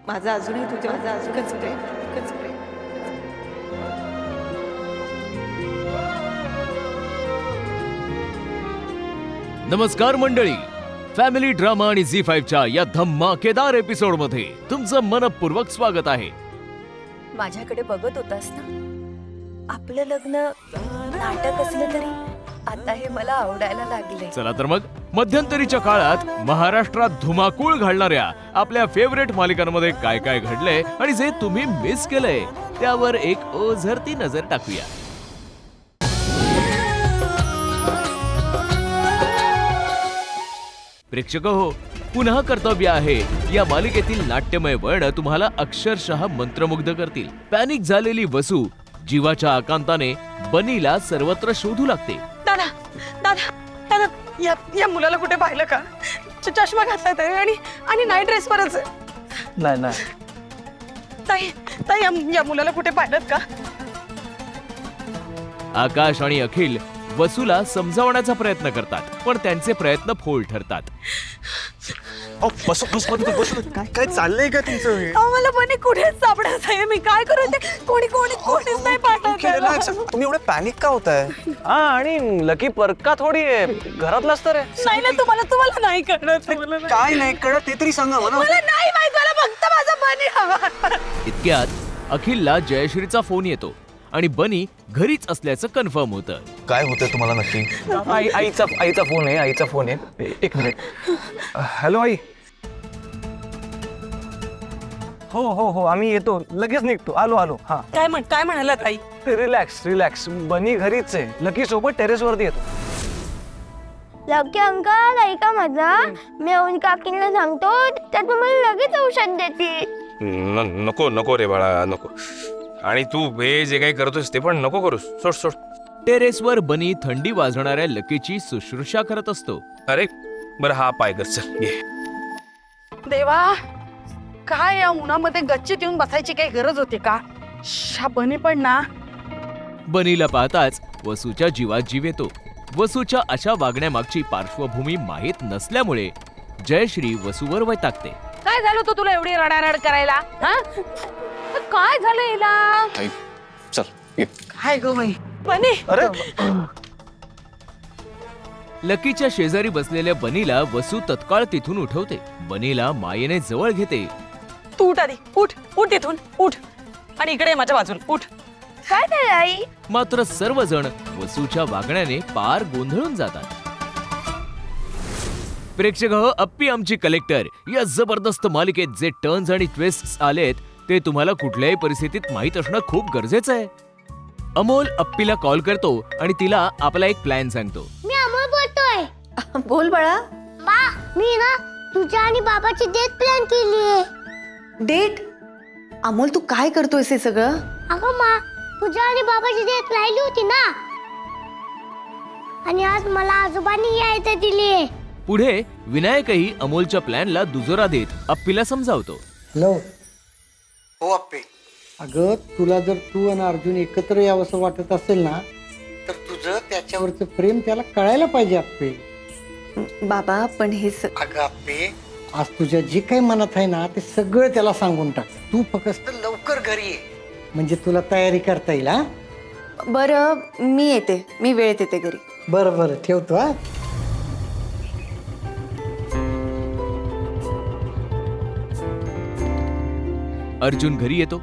माझं अजूनही तुझ्या एकच प्रेम. नमस्कार मंडळी, फॅमिली ड्रामा आणि झी5च्या या धमाकेदार एपिसोड मध्ये तुमचं मनपूर्वक स्वागत आहे. माझ्याकडे बघत होतास ना, आपलं लग्न नाटक असलं तरी आता हे मला आवडायला लागले. चला तर मग मध्यंतरीच्या काळात महाराष्ट्रात धुमाकूळ घालणाऱ्या आपल्या फेवरेट मालिकांमध्ये काय काय घडलंय आणि जे तुम्ही मिस केलंय त्यावर एक ओझरती नजर टाकूया. प्रेक्षक हो, पुन्हा कर्तव्य आहे या मालिकेतील नाट्यमय वर्ण तुम्हाला अक्षरशः मंत्रमुग्ध करतील. पॅनिक झालेली वसू जीवाच्या आकांताने बनीला सर्वत्र शोधू लागते. दादा दादा दादा, या मुलाला कुठे पाहिलं का? चष्मा घातलाय त्याने आणि नाईट ड्रेस वरच आहे. नाही ताई ताई, या मुलाला कुठे पाहिलं का? आकाश आणि अखिल वसूला समजावण्याचा प्रयत्न करतात, पण त्यांचे प्रयत्न फोल ठरतात. काय चाललंय का तुमचं? मला बने कुठेच सापडत आहे. मी काय करू? ते कोणीच नाही पाठवत. तुम्ही एवढे पॅनिक का होताय? हा, आणि लकी परका थोडी घरातलाच तर आहे. नाही ना, तुम्हाला नाही कळत. काय नाही कळत ते तरी सांगा मला. मला नाही माहित, मला फक्त माझा बनी हवा. इतक्यात अखिलला जयश्रीचा फोन येतो आणि बनी घरीच असल्याचं कन्फर्म होतं. काय होतंय तुम्हाला नक्की? आईचा फोन आहे. एक मिनिट. हॅलो आई. हो आम्ही येतो, लगेच निघतो. आलो. हा, काय म्हणाला ताई? रिलॅक्स. बनी घरीच आहे. लकी सोबत टेरेस वरती येतो. लकी अंकल ऐका माझं, मी अवनी काकींना सांगतो, त्या तुम्हाला लगेच औषध देतील. नको रे बाळा, नको. आणि तू हे जे काही करतोस ते पण नको करूस. सोड. टेरेसवर बनी थंडी वाजणाऱ्या लकीची शुश्रूषा करत असतो. अरे बरं, हा पाय कर, चल घे. देवा, काय या उन्हामध्ये गच्चीत येऊन बसायची काही गरज होती का? बनी पण ना. बनीला पाहताच वसूच्या जीवात जीव येतो. वसूच्या अशा वागण्यामागची पार्श्वभूमी माहीत नसल्यामुळे जयश्री वसूवर वैतागते. काय झालं तो तुला एवढी रडारड करायला? काय झालं हिला? चल ये. काय गो बाई? बनी, अरे लकीच्या शेजारी बसलेल्या बनीला वसू तत्काळ तिथून उठवते. बनीला मायेने जवळ घेते. तू उठ आधी. उठ इथून, उठ. आणि इकडे ये माझ्या बाजूला, उठ. काय झालं आई? मात्र सर्वजण वसूच्या वागण्याने पार गोंधळून जातात. प्रेक्षक हो, अप्पी आमची कलेक्टर या जबरदस्त मालिकेत जे टर्न्स आणि ट्विस्ट्स आलेत ते तुम्हाला कुठल्याही परिस्थितीत माहीत असणं खूप गरजेचं आहे. अमोल अप्पीला कॉल करतो आणि तिला आपला एक प्लॅन सांगतो. मी अमोल बोलतोय. बोल बाळा. मी ना तुझ्या आणि बाबाची डेट प्लॅन केलीये. डेट? अमोल, तू काय करतोयस हे सगळं? अगं मा, तुझ्या आणि बाबाची डेट राहिली होती ना, आणि आज मला आजोबांनी यायचं दिलीये. पुढे विनायकही अमोलच्या प्लॅनला दुजोरा देत अप्पीला समजावतो. हॅलो. हो अप्पे. अगं, तुला जर तू आणि अर्जुन एकत्र यावंसं वाटत असेल ना, तर तुझं त्याच्यावरचं प्रेम त्याला कळायला पाहिजे अप्पे. बाबा, पण हे अगं अप्पे, आज तुझ्या जे काही मनात आहे ना ते सगळं त्याला सांगून टाक. तू फक्त लवकर घरी ये, म्हणजे तुला तयारी करता येईल. हा, बरं, मी येते. मी वेळेत येते घरी. बरं ठेवतो. हा, अर्जुन घरी येतो.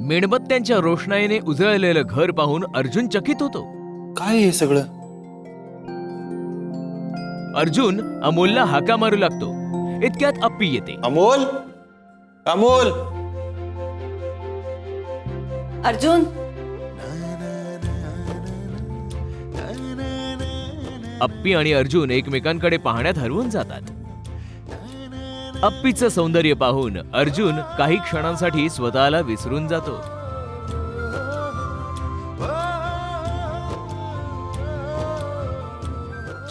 मेणबत्त्यांच्या रोषणाईने उजळलेलं घर पाहून अर्जुन चकित होतो. काय हे सगळं? अर्जुन अमोलला हाका मारू लागतो. इतक्यात अप्पी येते. अमोल. अर्जुन, अप्पी आणि अर्जुन एकमेकांकडे पाहण्यात हरवून जातात. अप्पीचं सौंदर्य पाहून अर्जुन काही क्षणांसाठी स्वतःला विसरून जातो.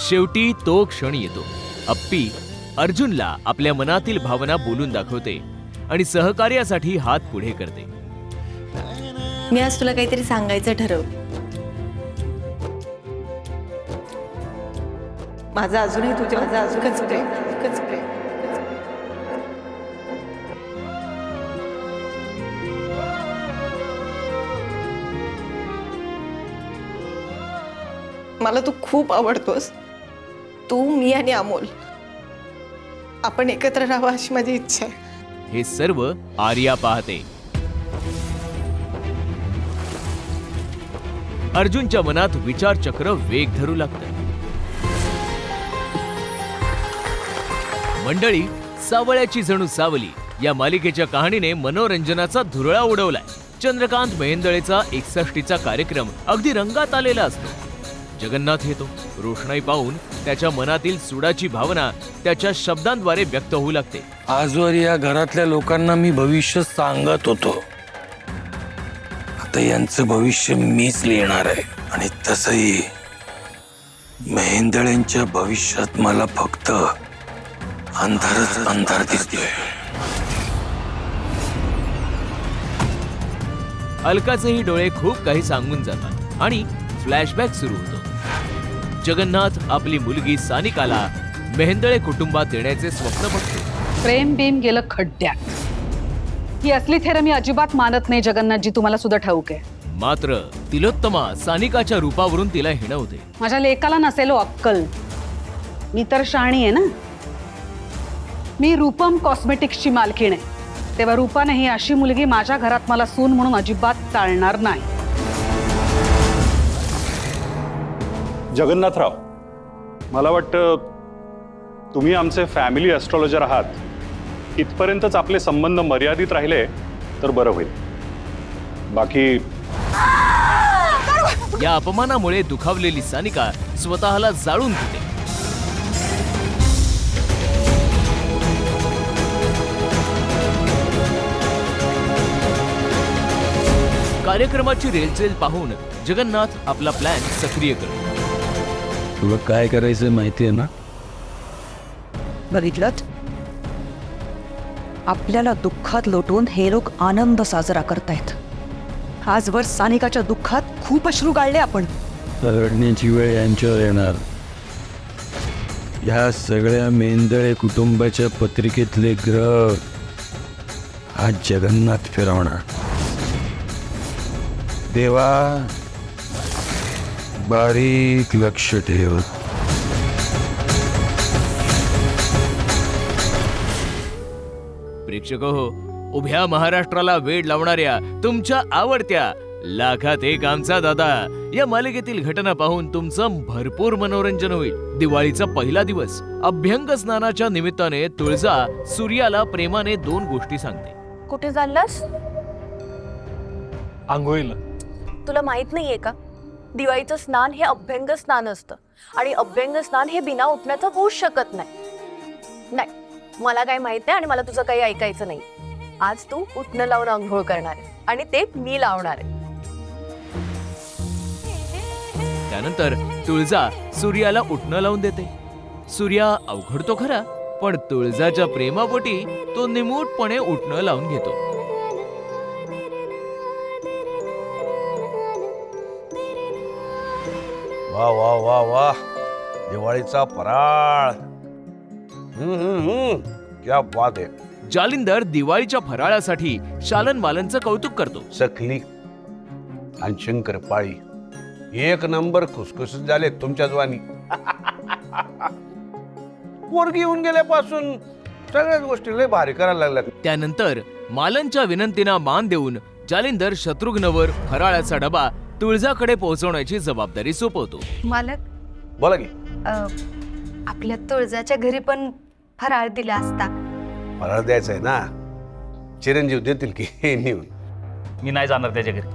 शेवटी तो क्षण येतो. अप्पी अर्जुनला आपल्या मनातील भावना बोलून दाखवते आणि सहकार्यासाठी हात पुढे करते. मी आज तुला काहीतरी सांगायचं ठरवलं. माझं अजूनही तुझ्या एकच प्रेम. मला तू खूप आवडतोस. तू, मी आणि अमोल आपण एकत्र राहावं अशी माझी इच्छा आहे. हे सर्व आर्या पाहते. अर्जुनच्या मनात विचारचक्र वेग धरू लागतं. मंडळी, सावळ्याची जणू सावली या मालिकेच्या कहाणीने मनोरंजनाचा धुरळा उडवलाय. चंद्रकांत मेहेंदळेचा 61चा कार्यक्रम अगदी रंगात आलेला असतो. जगन्नाथ येतो. रोषणाई पाहून त्याच्या मनातील सुडाची भावना त्याच्या शब्दांद्वारे व्यक्त होऊ लागते. आजवर या घरातल्या लोकांना मी भविष्य सांगत होतो. आता यांचं भविष्य मीच लिहिणार आहे. आणि तसंही मेहेंदळेंच्या भविष्यात मला फक्त अंधारच अंधार दिसतोय. अलकाचेही डोळे खूप काही सांगून जातात आणि फ्लॅशबॅक सुरू होतो. जगन्नाथ आपली मुलगी सानिकाला मेहेंदळे कुटुंबात देण्याचे स्वप्न बघतो. प्रेम बीम गेलं खड्ड्यात. ही असली थेरं मी अजिबात मानत नाही जगन्नाथजी, तुम्हाला सुद्धा ठाऊक आहे. मात्र तिलोत्तमा सानिकाच्या रूपावरून तिला हिणवते. माझ्या लेकाला नसेल अक्कल. मी तर शाणी आहे ना. मी रूपम कॉस्मेटिक्सची मालकीण आहे. तेव्हा रूपाने ही अशी मुलगी माझ्या घरात मला सून म्हणून अजिबात चालणार नाही. जगन्नाथराव, मला वाटतं तुम्ही आमचे फॅमिली ॲस्ट्रॉलॉजर आहात. इथपर्यंतच आपले संबंध मर्यादित राहिले तर बरं होईल. बाकी या अपमानामुळे दुखावलेली सानिका स्वतःला जाळून घेते. कार्यक्रमाची रेलचेल पाहून जगन्नाथ आपला प्लॅन सक्रिय करतो. तुला काय करायचं माहितीये ना? बघितलं, आपल्याला दुःखात लोटून हे लोक आनंद साजरा करतायत. आजवर सानिकाच्या दुःखात खूप अश्रू गाळले आपण. रडण्याची वेळ यांच्यावर येणार. ह्या सगळ्या मेंदळे कुटुंबाच्या पत्रिकेतले ग्रह आज जगन्नाथ फिरवणार. देवा, बारीक लक्ष ठेव. प्रेक्षक हो, उभ्या महाराष्ट्राला वेड लावणाऱ्या तुमच्या आवडत्या लाखात एक आमचा दादा या मालिकेतील घटना पाहून तुमचं भरपूर मनोरंजन होईल. दिवाळीचा पहिला दिवस. अभ्यंग स्नानाच्या निमित्ताने तुळजा सूर्याला प्रेमाने 2 गोष्टी सांगते. कुठे चाललास? आंघोळीला. तुला माहित नाहीये का, दिवाळीचं स्नान हे अभ्यंग स्नान असतं आणि अभ्यंग स्नान हे बिना उठण्याचं होऊच शकत नाही. नाही, मला काही माहित नाही आणि मला तुझं काही ऐकायचं नाही. आज तू उठणं लावून आंघोळ करणार आहे आणि ते मी लावणार आहे. त्यानंतर तुळजा सूर्याला उठणं लावून देते. सूर्या अवघडतो खरा, पण तुळजाच्या प्रेमापोटी तो निमूटपणे उठणं लावून घेतो. वा वा वा वा, दिवाळीचा फराळ. क्या बात आहे. जालिंदर दिवाळीच्या फराळासाठी शालन मालनचं कौतुक करतो. चकली आणि शंकरपाळी एक नंबर खुसखुशीत झाले तुमच्या ज्वानी. पोरगी येऊन गेल्यापासून सगळ्याच गोष्टी लय भारी करायला लागल्यात. त्यानंतर मालनच्या विनंतींना मान देऊन जालिंदर शत्रुघ्नवर फराळाचा डबा तुळजाकडे पोहोचवण्याची जबाबदारी सोपवतो. मालक, बोला की. आपल्या तुळजाच्या घरी पण फराळ दिला असता. फराळ द्यायचा आहे ना, चिरंजीव देतील की हे नेऊन. मी नाही जाणार त्याच्या घरी.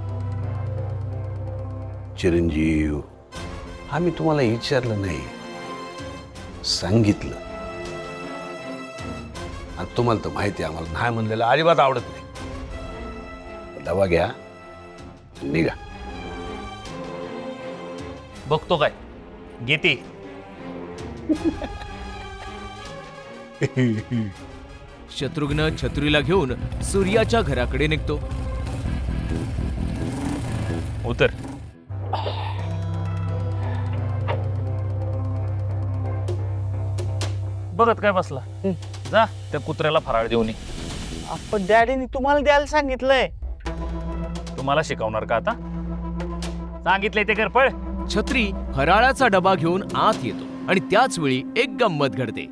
चिरंजीव, आम्ही तुम्हाला विचारलं नाही, सांगितलं. आणि तुम्हाला तर माहिती आहे आम्हाला नाही म्हणलेलं अजिबात आवडत नाही. डबा घ्या, निघा. बघतो काय घेते. शत्रुघ्न छत्रीला घेऊन सूर्याच्या घराकडे निघतो. उतर. बघत काय बसला, जा त्या कुत्र्याला फराळ देऊन ये. आपण डॅडीने तुम्हाला द्यायला सांगितलंय. तुम्हाला शिकवणार का आता? सांगितलंय ते कर, पळ. छत्री फराळाचा डबा घेऊन आत येतो आणि त्याच वेळी एक गंमत घडते.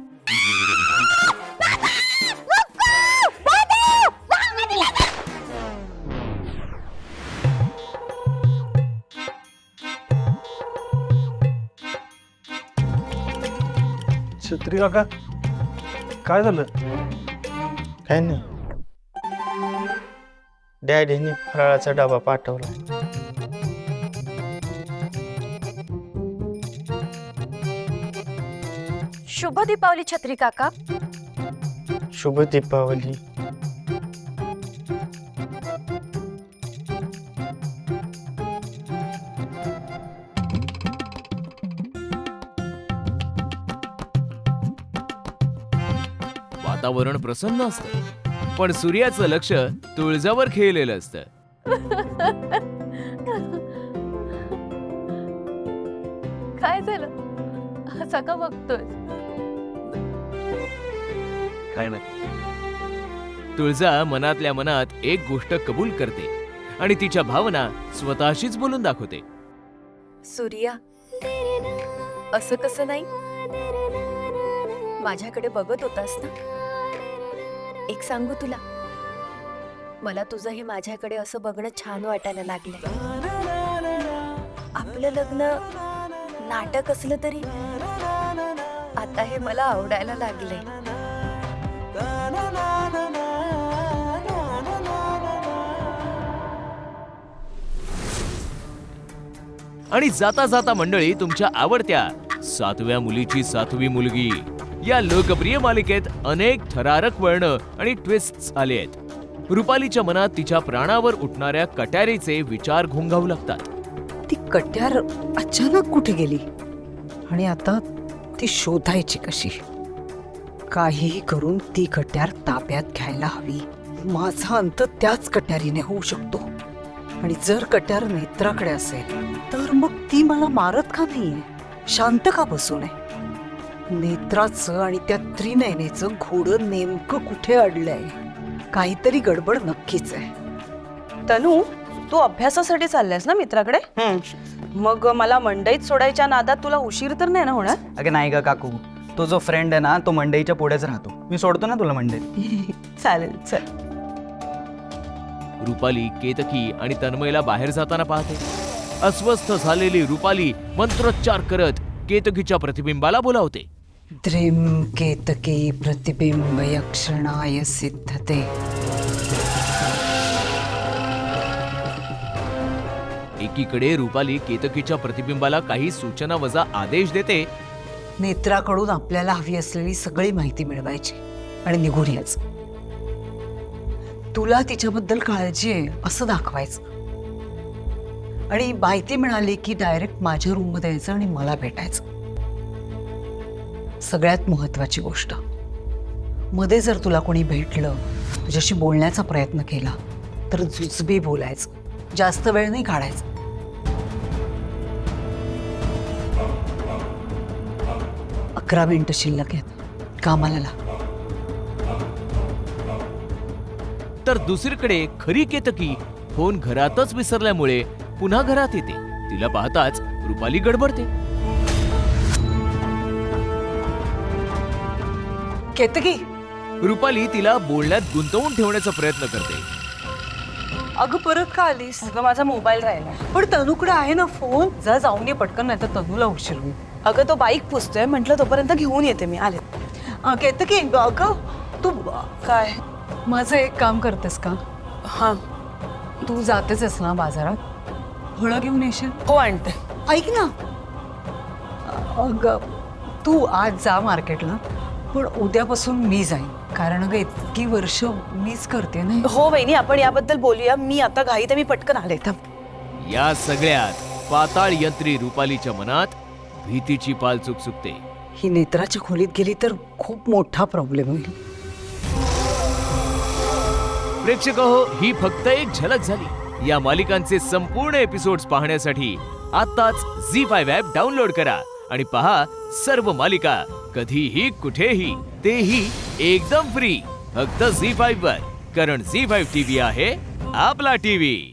छत्री काका काय झालं? काय नाही, डॅडीने फराळाचा डबा पाठवला. शुभ दीपावली छत्री काका. शुभ दीपावली. वातावरण प्रसन्न असतं पण सूर्याचं लक्ष तुळजावर खेळलेलं असतं. काय झालं, असं का बघतोय? काय नाही. तुळजा मनातल्या मनात एक गोष्ट कबूल करते आणि तिच्या भावना स्वतःशीच बोलून दाखवते. सूर्या, असं कसं नाही? माझ्याकडे बघत होतास ना? एक सांगू तुला, मला तुझं हे माझ्याकडे असं बघणं छान वाटायला लागलंय. आपलं लग्न नाटक असलं तरी आता हे मला आवडायला लागलंय. आणि जाता जाता मंडळी, तुमच्या आवडत्या 7व्या मुलीची 7वी मुलगी या लोकप्रिय मालिकेत अनेक थरारक वळणं आणि ट्विस्ट्स आले आहेत. रुपालीच्या मनात तिच्या प्राणावर उठणाऱ्या कट्यारीचे विचार घोंघावू लागतात. ती कट्यार अचानक कुठे गेली आणि आता ती शोधायची कशी? काहीही करून ती कट्यार ताब्यात घ्यायला हवी. माझा अंत त्याच कट्यारीने होऊ शकतो. आणि जर कट्यार नेत्राकडे असेल तर मग ती मला मारत का नाहीये? शांत का बसू नये? नेत्राचं आणि त्या त्रिनयनेचं घोडं नेमकं कुठे अडलंय? काहीतरी गडबड नक्कीच आहे. तनू, तू अभ्यासासाठी चालल्यास ना मित्राकडे? मग मला मंडईत सोडायच्या नादात तुला उशीर तर नाही ना होणार? अगं नाही ग काकू, तो जो फ्रेंड आहे ना तो मंडईच्या पुढेच राहतो. मी सोडतो ना तुला मंडईत. चालेल, चल. रुपाली केतकी आणि तन्मयला बाहेर जाताना पाहते. अस्वस्थ झालेली रुपाली मंत्रोच्चार करत केतकीच्या प्रतिबिंबाला बोलावते. द्रिम केतकी प्रतिबिंब यक्षणाय सिद्धते. एकीकडे रुपाली केतकीच्या प्रतिबिंबाला काही सूचना वजा आदेश देते. नेत्राकडून आपल्याला हवी असलेली सगळी माहिती मिळवायची आणि निघून यायचं. तुला तिच्याबद्दल काळजी आहे असं दाखवायचं. आणि माहिती मिळाली की डायरेक्ट माझ्या रूम मध्ये यायचं आणि मला भेटायचं. सगळ्यात महत्वाची गोष्ट, मध्ये जर तुला कोणी भेटलं, तुझ्याशी बोलण्याचा प्रयत्न केला तर जुजबी बोलायचं. जास्त वेळ नाही काढायचा. अकरा मिनिटं शिल्लक आहेत, कामाला लाग. तर दुसरीकडे खरी केतकी फोन घरातच विसरल्यामुळे पुन्हा घरात येते. तिला पाहताच रुपाली गडबडते. केतकी, रुपाली तिला बोलण्यात गुंतवून ठेवण्याचा प्रयत्न करते. अगं परत का आलीस? अगं माझा मोबाईल राहिला. पण तनूकडे आहे ना फोन. जा जाऊन ये पटकन, नाही तर तनूला उशीर होईल. अगं तो बाईक पुसतोय, म्हटलं तोपर्यंत घेऊन येते मी. आले. केतकी, अगं तू काय? माझं एक काम करतेस का? हा, तू जातेच आहेस ना बाजारात, फळं घेऊन येशील? हो आणते. ऐक ना, अगं तू आज जा मार्केटला, पण उद्यापासून मी जाईन. कारण अगं इतकी वर्ष मीच करते ना. हो वहिनी, आपण याबद्दल बोलूया. मी आता घाईत आहे, मी पटकन आले. या सगळ्यात पाताळ यंत्री रुपालीच्या मनात भीतीची पाल चुकचुकते. ही नेत्राच्या खोलीत गेली तर खूप मोठा प्रॉब्लेम होईल. प्रेक्षक हो, ही फक्त एक झलक झाली. या मालिकांचे संपूर्ण एपिसोड्स पाहण्यासाठी आताच झी5 ॲप डाउनलोड करा आणि पहा सर्व मालिका कधीही कुठेही, तेही एकदम फ्री. फक्त झी5 वर. कारण झी5 टीव्ही आहे आपला टीव्ही.